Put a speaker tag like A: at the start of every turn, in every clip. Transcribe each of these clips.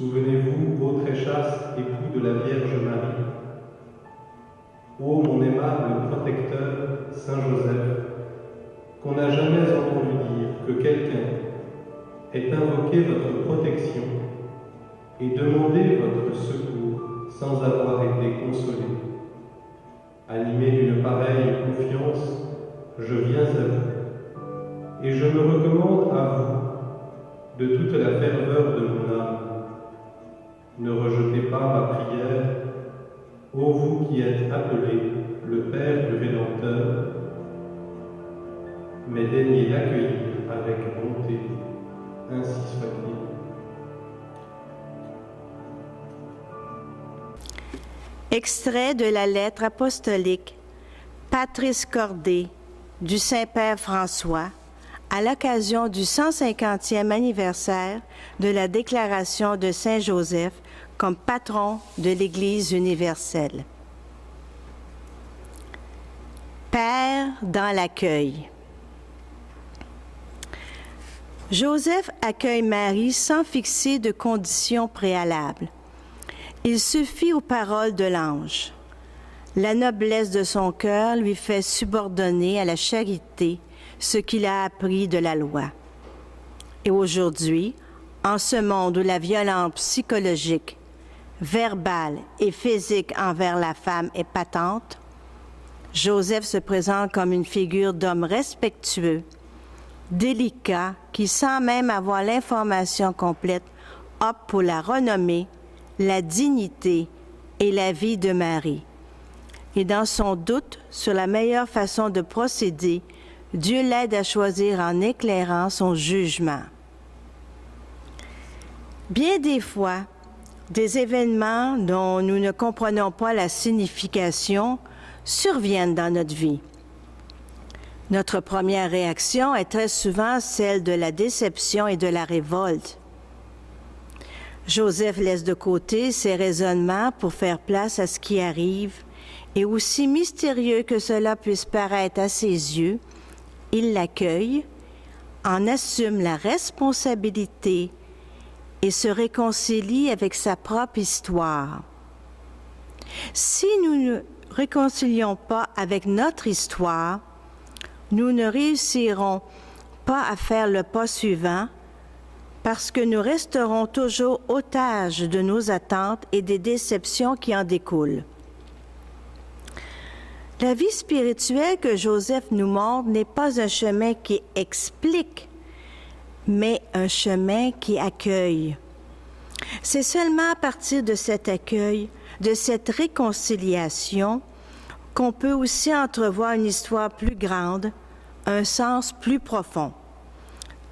A: Souvenez-vous, ô très chaste époux de la Vierge Marie, ô mon aimable protecteur, Saint Joseph, qu'on n'a jamais entendu dire que quelqu'un ait invoqué votre protection et demandé votre secours sans avoir été consolé. Animé d'une pareille confiance, je viens à vous, et je me recommande à vous de toute la ferveur de mon âme. Ne rejetez pas ma prière, ô vous qui êtes appelé le Père du Rédempteur, mais daignez l'accueillir avec bonté, ainsi soit-il.
B: Extrait de la lettre apostolique Patris Cordé du Saint-Père François à l'occasion du 150e anniversaire de la déclaration de Saint Joseph comme patron de l'Église universelle. Père dans l'accueil. Joseph accueille Marie sans fixer de conditions préalables. Il se fie aux paroles de l'ange. La noblesse de son cœur lui fait subordonner à la charité ce qu'il a appris de la loi. Et aujourd'hui, en ce monde où la violence psychologique, verbale et physique envers la femme est patente, Joseph se présente comme une figure d'homme respectueux, délicat, qui, sans même avoir l'information complète, opte pour la renommée, la dignité et la vie de Marie. Et dans son doute sur la meilleure façon de procéder, Dieu l'aide à choisir en éclairant son jugement. Bien des fois, des événements dont nous ne comprenons pas la signification surviennent dans notre vie. Notre première réaction est très souvent celle de la déception et de la révolte. Joseph laisse de côté ses raisonnements pour faire place à ce qui arrive, et aussi mystérieux que cela puisse paraître à ses yeux, il l'accueille, en assume la responsabilité et se réconcilie avec sa propre histoire. Si nous ne réconcilions pas avec notre histoire, nous ne réussirons pas à faire le pas suivant parce que nous resterons toujours otages de nos attentes et des déceptions qui en découlent. La vie spirituelle que Joseph nous montre n'est pas un chemin qui explique, mais un chemin qui accueille. C'est seulement à partir de cet accueil, de cette réconciliation, qu'on peut aussi entrevoir une histoire plus grande, un sens plus profond.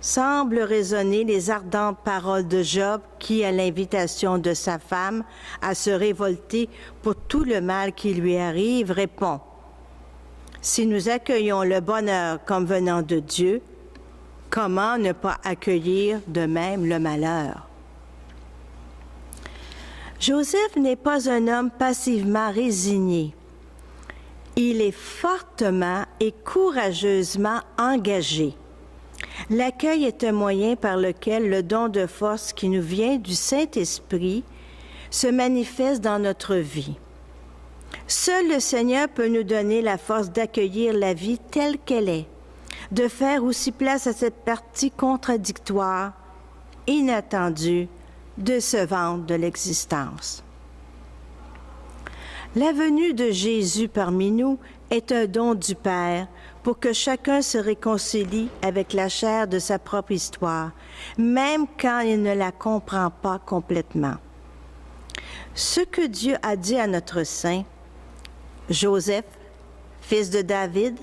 B: Semblent résonner les ardentes paroles de Job qui, à l'invitation de sa femme à se révolter pour tout le mal qui lui arrive, répond « Si nous accueillons le bonheur comme venant de Dieu, comment ne pas accueillir de même le malheur? » Joseph n'est pas un homme passivement résigné. Il est fortement et courageusement engagé. L'accueil est un moyen par lequel le don de force qui nous vient du Saint-Esprit se manifeste dans notre vie. Seul le Seigneur peut nous donner la force d'accueillir la vie telle qu'elle est, de faire aussi place à cette partie contradictoire, inattendue, décevante de l'existence. La venue de Jésus parmi nous est un don du Père pour que chacun se réconcilie avec la chair de sa propre histoire, même quand il ne la comprend pas complètement. Ce que Dieu a dit à notre saint, Joseph, fils de David,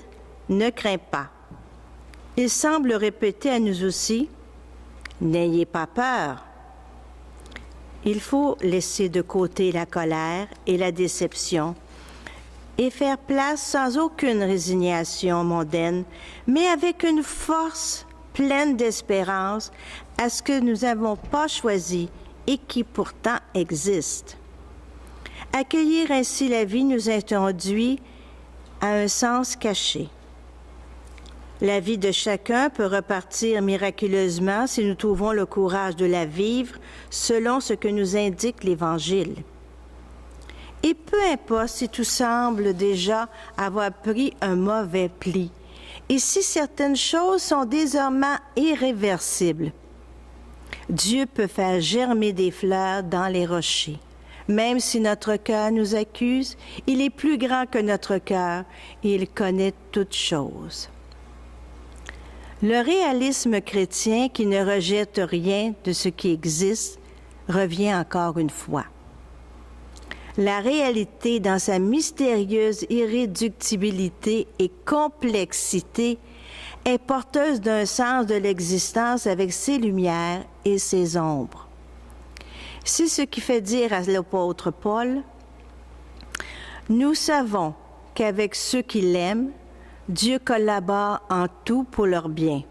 B: ne crains pas. Il semble répéter à nous aussi, n'ayez pas peur. Il faut laisser de côté la colère et la déception et faire place sans aucune résignation mondaine, mais avec une force pleine d'espérance à ce que nous n'avons pas choisi et qui pourtant existe. Accueillir ainsi la vie nous introduit à un sens caché. La vie de chacun peut repartir miraculeusement si nous trouvons le courage de la vivre selon ce que nous indique l'Évangile. Et peu importe si tout semble déjà avoir pris un mauvais pli, et si certaines choses sont désormais irréversibles, Dieu peut faire germer des fleurs dans les rochers. Même si notre cœur nous accuse, il est plus grand que notre cœur et il connaît toutes choses. Le réalisme chrétien qui ne rejette rien de ce qui existe revient encore une fois. La réalité, dans sa mystérieuse irréductibilité et complexité, est porteuse d'un sens de l'existence avec ses lumières et ses ombres. C'est ce qui fait dire à l'apôtre Paul, « Nous savons qu'avec ceux qui l'aiment, Dieu collabore en tout pour leur bien. »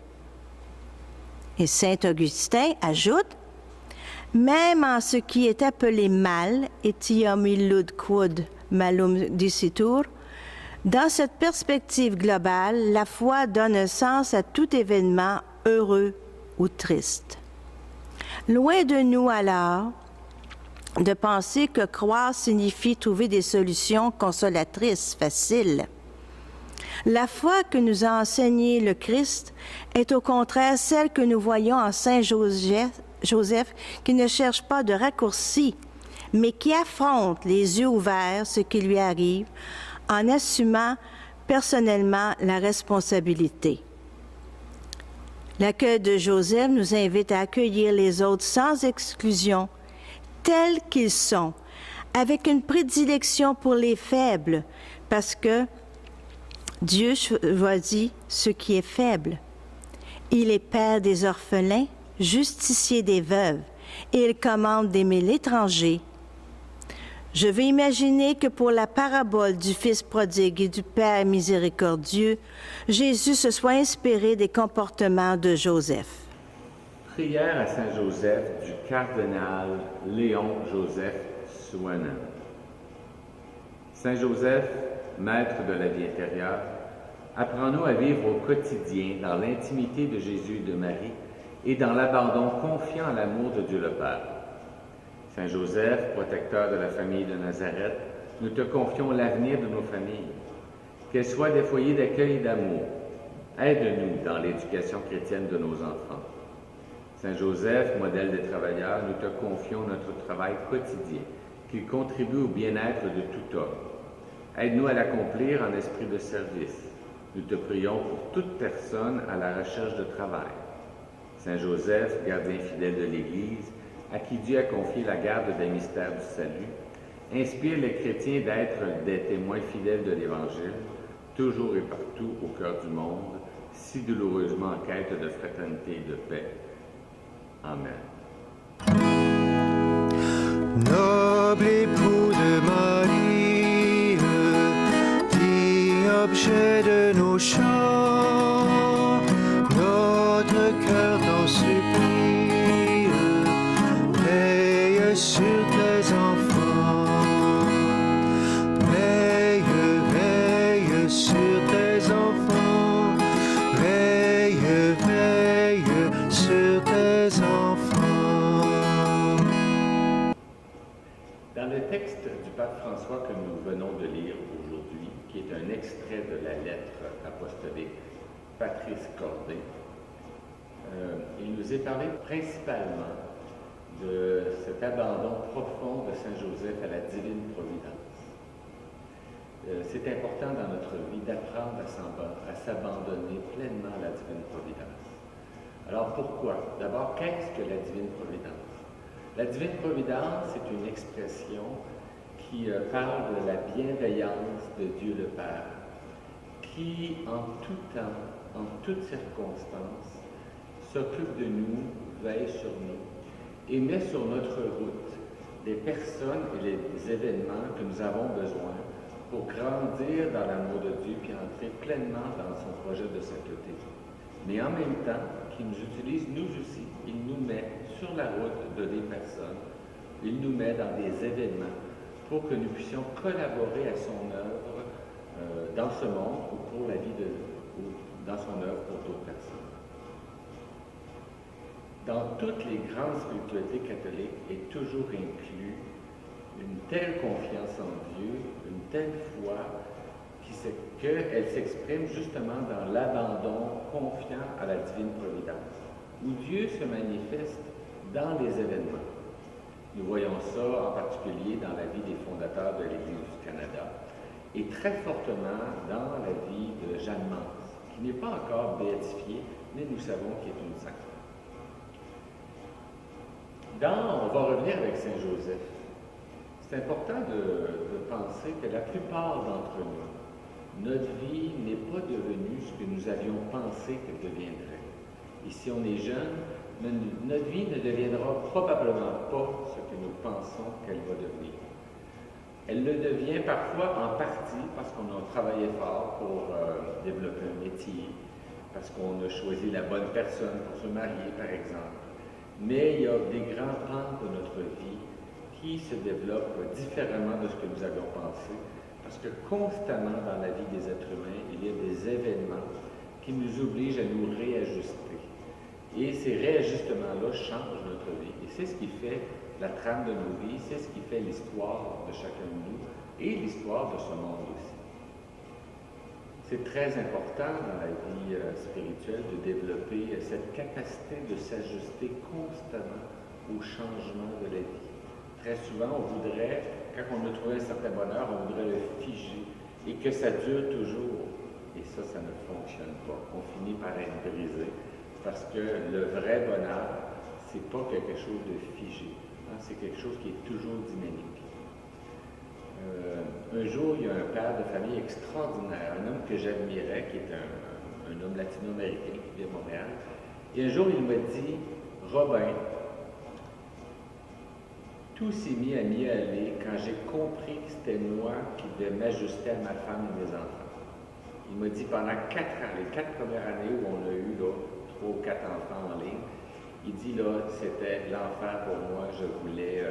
B: Et saint Augustin ajoute, « Même en ce qui est appelé mal, etiam illud quod malum dicitur, dans cette perspective globale, la foi donne un sens à tout événement heureux ou triste. » Loin de nous alors de penser que croire signifie trouver des solutions consolatrices, faciles. La foi que nous a enseignée le Christ est au contraire celle que nous voyons en Saint Joseph qui ne cherche pas de raccourcis, mais qui affronte les yeux ouverts ce qui lui arrive en assumant personnellement la responsabilité. L'accueil de Joseph nous invite à accueillir les autres sans exclusion, tels qu'ils sont, avec une prédilection pour les faibles, parce que Dieu choisit ce qui est faible. Il est père des orphelins, justicier des veuves, et il commande d'aimer l'étranger. Je veux imaginer que pour la parabole du Fils prodigue et du Père miséricordieux, Jésus se soit inspiré des comportements de Joseph.
C: Prière à Saint Joseph du cardinal Léon Joseph Souanen. Saint Joseph, maître de la vie intérieure, apprends-nous à vivre au quotidien dans l'intimité de Jésus et de Marie et dans l'abandon confiant à l'amour de Dieu le Père. Saint Joseph, protecteur de la famille de Nazareth, nous te confions l'avenir de nos familles, qu'elles soient des foyers d'accueil et d'amour. Aide-nous dans l'éducation chrétienne de nos enfants. Saint Joseph, modèle des travailleurs, nous te confions notre travail quotidien, qu'il contribue au bien-être de tout homme. Aide-nous à l'accomplir en esprit de service. Nous te prions pour toute personne à la recherche de travail. Saint Joseph, gardien fidèle de l'Église, à qui Dieu a confié la garde des mystères du salut, inspire les chrétiens d'être des témoins fidèles de l'Évangile, toujours et partout au cœur du monde, si douloureusement en quête de fraternité et de paix. Amen.
D: Noble époux de Marie, dit objet de nos chants, notre cœur t'en supplie, veille sur tes enfants, veille, veille sur tes enfants, veille, veille sur tes enfants.
C: Dans le texte du pape François que nous venons de lire aujourd'hui, qui est un extrait de la lettre apostolique Patrice Cordé, il nous est parlé principalement de cet abandon profond de Saint Joseph à la divine providence. C'est important dans notre vie d'apprendre à s'abandonner pleinement à la divine providence. Alors pourquoi? D'abord, qu'est-ce que la divine providence? La divine providence, c'est une expression qui parle de la bienveillance de Dieu le Père, qui en tout temps, en toutes circonstances, s'occupe de nous, veille sur nous et met sur notre route des personnes et les événements que nous avons besoin pour grandir dans l'amour de Dieu puis entrer pleinement dans son projet de sainteté. Mais en même temps, qui nous utilise nous aussi, il nous met sur la route de des personnes, il nous met dans des événements pour que nous puissions collaborer à son œuvre dans ce monde ou pour la vie dans son œuvre pour d'autres personnes. Dans toutes les grandes spiritualités catholiques est toujours inclus une telle confiance en Dieu, une telle foi, qu'elle s'exprime justement dans l'abandon confiant à la divine providence, où Dieu se manifeste dans les événements. Nous voyons ça en particulier dans la vie des fondateurs de l'Église du Canada et très fortement dans la vie de Jeanne Mance, qui n'est pas encore béatifiée, mais nous savons qu'elle est une sainte. On va revenir avec Saint Joseph. C'est important de penser que la plupart d'entre nous, notre vie n'est pas devenue ce que nous avions pensé qu'elle deviendrait. Et si on est jeune, notre vie ne deviendra probablement pas ce que nous pensons qu'elle va devenir. Elle le devient parfois en partie parce qu'on a travaillé fort pour développer un métier, parce qu'on a choisi la bonne personne pour se marier, par exemple. Mais il y a des grands pans de notre vie qui se développent différemment de ce que nous avions pensé, parce que constamment dans la vie des êtres humains, il y a des événements qui nous obligent à nous réajuster. Et ces réajustements-là changent notre vie. Et c'est ce qui fait la trame de nos vies, c'est ce qui fait l'histoire de chacun de nous et l'histoire de ce monde aussi. C'est très important dans la vie spirituelle de développer cette capacité de s'ajuster constamment au changement de la vie. Très souvent, on voudrait, quand on a trouvé un certain bonheur, on voudrait le figer et que ça dure toujours. Et ça ne fonctionne pas. On finit par être brisé parce que le vrai bonheur, c'est pas quelque chose de figé. Hein? C'est quelque chose qui est toujours dynamique. Un jour, il y a un père de famille extraordinaire, un homme que j'admirais, qui est un homme latino-américain qui vit à Montréal. Et un jour, il m'a dit, « Robin, tout s'est mis à m'y aller quand j'ai compris que c'était moi qui devais m'ajuster à ma femme et mes enfants. » Il m'a dit, pendant 4 ans, les 4 premières années où on a eu 3 ou 4 enfants en ligne, il dit, là, c'était l'enfer pour moi, je voulais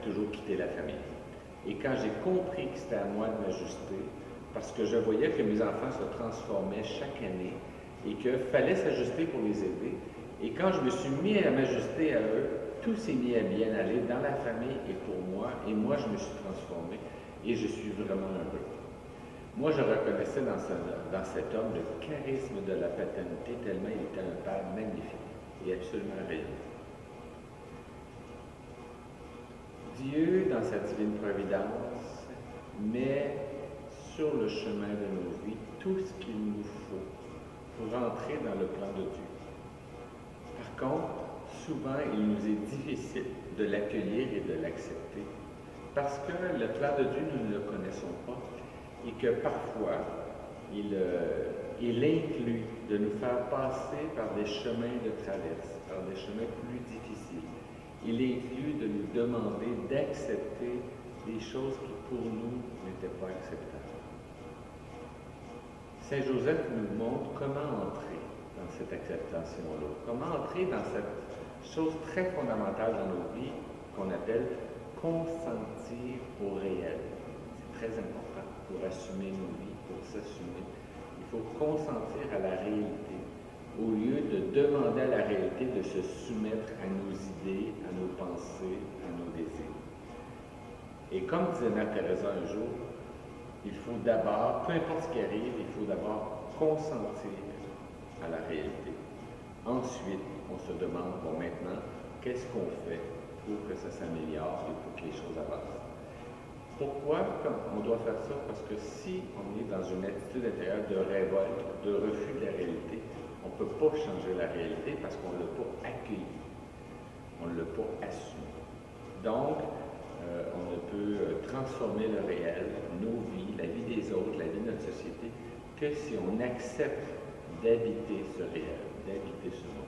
C: toujours quitter la famille. Et quand j'ai compris que c'était à moi de m'ajuster, parce que je voyais que mes enfants se transformaient chaque année et qu'il fallait s'ajuster pour les aider, et quand je me suis mis à m'ajuster à eux, tout s'est mis à bien aller dans la famille et pour moi, et moi je me suis transformé et je suis vraiment heureux. Moi je reconnaissais dans cet homme le charisme de la paternité tellement il était un père magnifique et absolument rayonnant. Dieu, dans sa divine providence, met sur le chemin de nos vies tout ce qu'il nous faut pour entrer dans le plan de Dieu. Par contre, souvent, il nous est difficile de l'accueillir et de l'accepter parce que le plan de Dieu, nous ne le connaissons pas et que parfois, il inclut de nous faire passer par des chemins de traverse, par des chemins plus difficiles. Il inclut de nous demander d'accepter des choses qui, pour nous, n'étaient pas acceptables. Saint Joseph nous montre comment entrer dans cette acceptation-là, comment entrer dans cette chose très fondamentale dans nos vies qu'on appelle consentir au réel. C'est très important pour assumer nos vies, pour s'assumer. Il faut consentir à la réalité au lieu de demander à la réalité de se soumettre à nos idées, à nos pensées, à nos désirs. Et comme disait Mère Teresa un jour, il faut d'abord, peu importe ce qui arrive, il faut d'abord consentir à la réalité. Ensuite, on se demande, bon maintenant, qu'est-ce qu'on fait pour que ça s'améliore et pour que les choses avancent? Pourquoi on doit faire ça? Parce que si on est dans une attitude intérieure de révolte, de refus de la réalité, on ne peut pas changer la réalité parce qu'on ne l'a pas accueilli, on ne l'a pas assumé. Donc, on ne peut transformer le réel, nos vies, la vie des autres, la vie de notre société, que si on accepte d'habiter ce réel, d'habiter ce monde.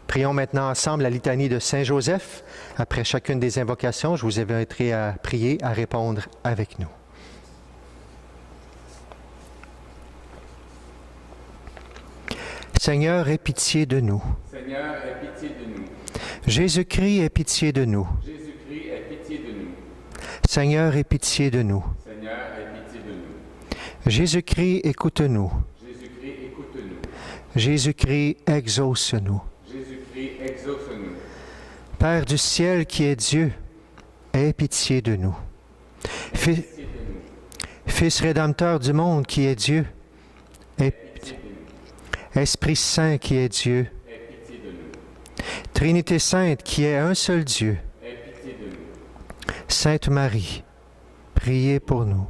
E: Prions maintenant ensemble la litanie de Saint Joseph. Après chacune des invocations, je vous inviterai à prier, à répondre avec nous. Seigneur, aie pitié de nous.
C: Seigneur, aie pitié de nous.
E: Jésus-Christ, aie pitié de nous.
C: Jésus-Christ, aie pitié de nous.
E: Seigneur, aie pitié de nous.
C: Seigneur, aie pitié de nous.
E: Jésus-Christ, écoute-nous. Jésus-Christ, exauce-nous.
C: Jésus-Christ, exauce-nous.
E: Père du ciel qui est Dieu, aie pitié de nous.
C: Pitié de nous.
E: Fils rédempteur du monde qui est Dieu, aie
C: Pitié de nous.
E: Esprit Saint qui est Dieu,
C: Aie pitié de nous.
E: Trinité Sainte qui est un seul Dieu,
C: Aie pitié de nous.
E: Sainte Marie, priez pour nous.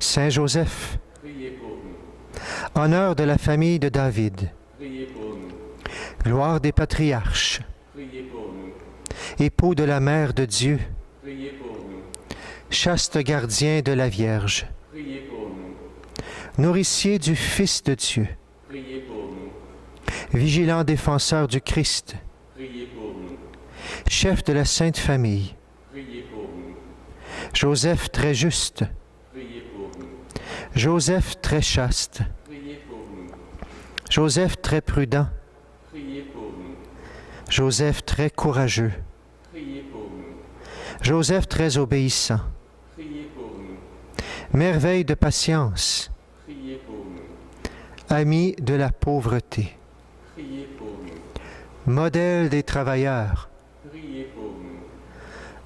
E: Saint Joseph,
C: Priez pour nous.
E: honneur de la famille de David,
C: Priez pour nous.
E: gloire des patriarches,
C: Priez pour nous.
E: époux de la Mère de Dieu,
C: Priez pour nous.
E: chaste gardien de la Vierge,
C: Priez pour nous.
E: nourricier du Fils de Dieu,
C: Priez pour nous.
E: vigilant défenseur du Christ,
C: Priez pour nous.
E: chef de la Sainte Famille,
C: Priez pour nous.
E: Joseph très juste,
C: Priez pour nous.
E: Joseph très chaste,
C: Priez pour nous.
E: Joseph très prudent,
C: Priez pour nous.
E: Joseph très courageux,
C: Priez pour nous.
E: Joseph très obéissant,
C: Priez pour nous.
E: merveille de patience,
C: Priez pour nous.
E: ami de la pauvreté,
C: Priez pour nous.
E: modèle des travailleurs,
C: Priez pour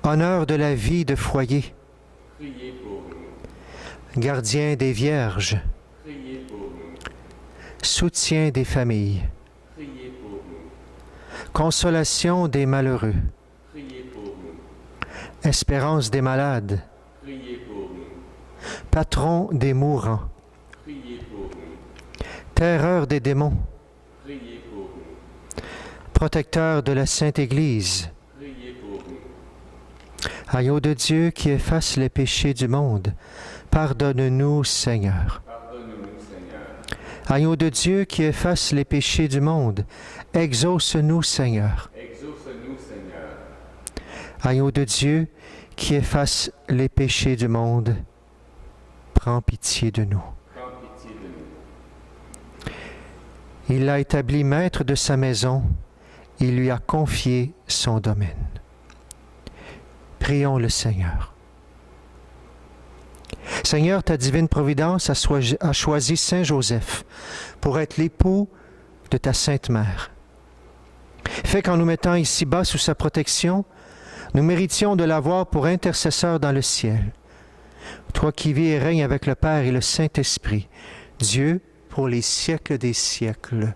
C: nous.
E: honneur de la vie de foyer,
C: Priez pour nous.
E: gardien des vierges,
C: Priez pour nous.
E: soutien des familles,
C: Priez pour nous.
E: consolation des malheureux,
C: Priez pour nous.
E: espérance des malades,
C: Priez pour nous.
E: patron des mourants,
C: Priez pour nous.
E: terreur des démons,
C: Priez pour nous.
E: protecteur de la Sainte Église,
C: Priez pour nous.
E: agneau de Dieu qui efface les péchés du monde, pardonne-nous, Seigneur.
C: Pardonne-nous, Seigneur.
E: Agneau de Dieu qui efface les péchés du monde, exauce-nous, Seigneur.
C: Exauce-nous, Seigneur.
E: Agneau de Dieu qui efface les péchés du monde, prends pitié de nous.
C: Prends pitié de nous.
E: Il l'a établi maître de sa maison, il lui a confié son domaine. Prions le Seigneur. Seigneur, ta divine providence a choisi Saint Joseph pour être l'époux de ta Sainte Mère. Fais qu'en nous mettant ici-bas sous sa protection, nous méritions de l'avoir pour intercesseur dans le ciel. Toi qui vis et règnes avec le Père et le Saint-Esprit, Dieu pour les siècles des siècles.